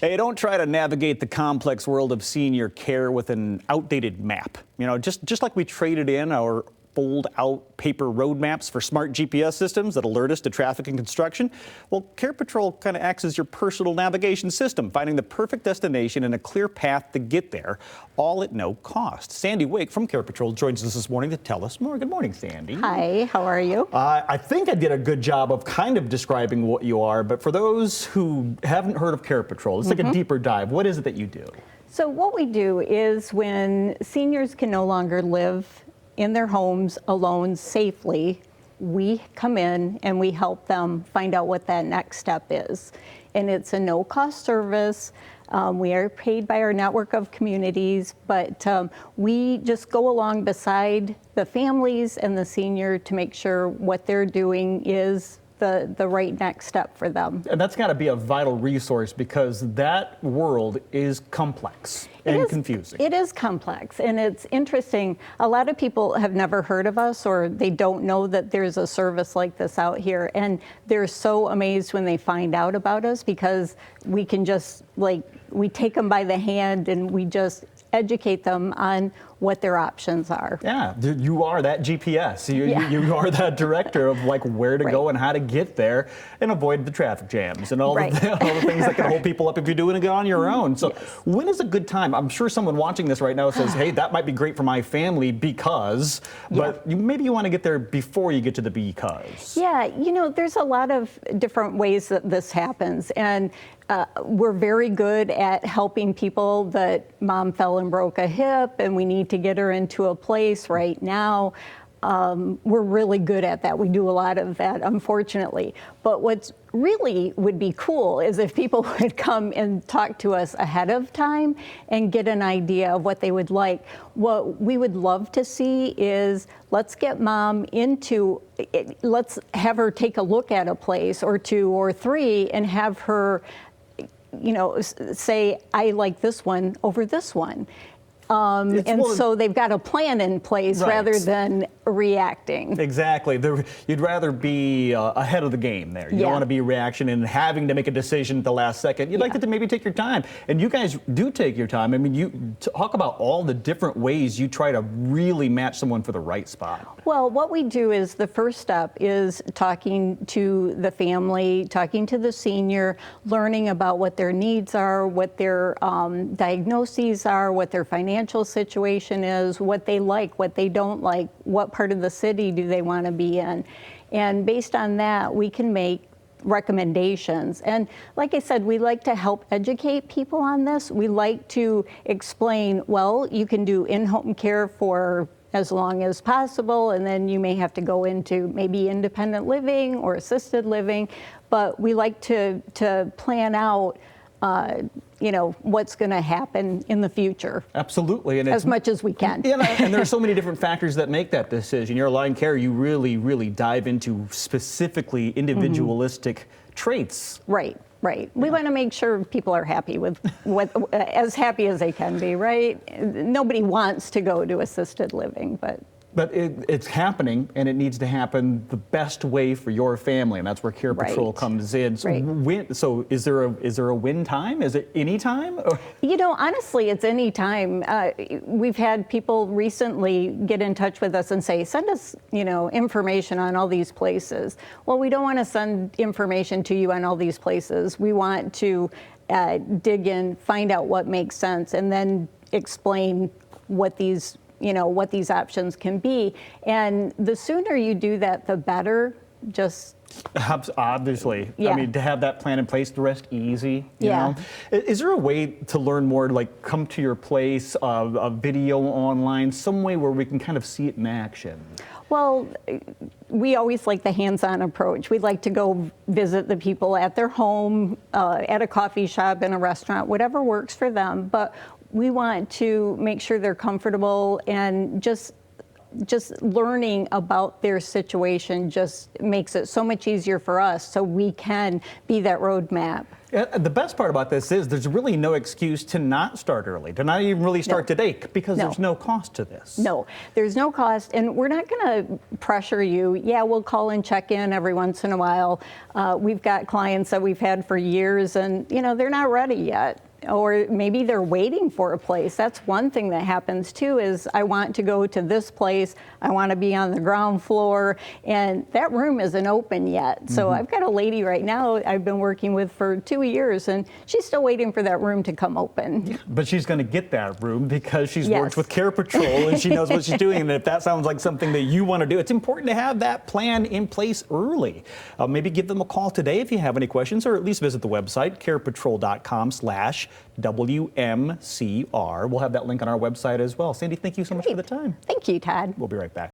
Hey, don't try to navigate the complex world of senior care with an outdated map. You know, just like we traded in our fold-out paper road maps for smart GPS systems that alert us to traffic and construction, well, CarePatrol kind of acts as your personal navigation system, finding the perfect destination and a clear path to get there, all at no cost. Sandy Wake from CarePatrol joins us this morning to tell us more. Good morning, Sandy. Hi, how are you? I think I did a good job of kind of describing what you are, but for those who haven't heard of CarePatrol, let's take a deeper dive. What is it that you do? So what we do is when seniors can no longer live in their homes alone safely, we come in and we help them find out what that next step is. And it's a no-cost service. We are paid by our network of communities, but we just go along beside the families and the senior to make sure what they're doing is the right next step for them. And that's got to be a vital resource because that world is complex and confusing. It is complex, and it's interesting. A lot of people have never heard of us, or they don't know that there's a service like this out here, and they're so amazed when they find out about us because we can just, we take them by the hand and we just educate them on what their options are. Yeah, you are that GPS. You are that director of where to go and how to get there and avoid the traffic jams and all the things that can hold people up if you're doing it on your own. So when is a good time? I'm sure someone watching this right now says, hey, that might be great for my family because, but maybe you want to get there before you get to the because. Yeah, there's a lot of different ways that this happens, and we're very good at helping people that mom fell and broke a hip and we need to get her into a place right now. We're really good at that. We do a lot of that, unfortunately. But what's really would be cool is if people would come and talk to us ahead of time and get an idea of what they would like. What we would love to see is let's get mom into it. Let's have her take a look at a place or two or three and have her say, I like this one over this one. So they've got a plan in place rather than reacting. Exactly. You'd rather be ahead of the game there. You don't want to be reaction and having to make a decision at the last second. You'd like to maybe take your time. And you guys do take your time. I mean, you talk about all the different ways you try to really match someone for the right spot. Well, what we do is the first step is talking to the family, talking to the senior, learning about what their needs are, what their diagnoses are, what their financial situation is, what they like, what they don't like, what part of the city do they want to be in. And based on that, we can make recommendations. And like I said, we like to help educate people on this. We like to explain, well, you can do in-home care for as long as possible, and then you may have to go into maybe independent living or assisted living. But we like to plan out what's going to happen in the future. Absolutely. And as much as we can. And there are so many different factors that make that decision. Your AlignedCare, you really, really dive into specifically individualistic traits. Right. We want to make sure people are happy with as happy as they can be, right? Nobody wants to go to assisted living, but it's happening, and it needs to happen the best way for your family, and that's where CarePatrol comes in. So, so is there a win time? Is it any time? Honestly, it's any time. We've had people recently get in touch with us and say, send us, information on all these places. Well, we don't want to send information to you on all these places. We want to dig in, find out what makes sense, and then explain what these options can be. And the sooner you do that, the better. Obviously. I mean, to have that plan in place, the rest easy, you know? Is there a way to learn more, come to your place, a video online, some way where we can kind of see it in action? Well, we always like the hands-on approach. We like to go visit the people at their home, at a coffee shop, in a restaurant, whatever works for them. But we want to make sure they're comfortable and just just learning about their situation just makes it so much easier for us so we can be that roadmap. The best part about this is there's really no excuse to not start early, to not even really start today, because there's no cost to this. No, there's no cost, and we're not going to pressure you. Yeah, we'll call and check in every once in a while. We've got clients that we've had for years, and they're not ready yet. Or maybe they're waiting for a place. That's one thing that happens too, is I want to go to this place, I want to be on the ground floor, and that room isn't open yet. So I've got a lady right now I've been working with for 2 years, and she's still waiting for that room to come open. But she's going to get that room because she's worked with CarePatrol and she knows what she's doing. And if that sounds like something that you want to do, it's important to have that plan in place early. Maybe give them a call today if you have any questions, or at least visit the website, carepatrol.com/WMCR. We'll have that link on our website as well. Sandy, thank you so much for the time. Thank you, Todd. We'll be right back.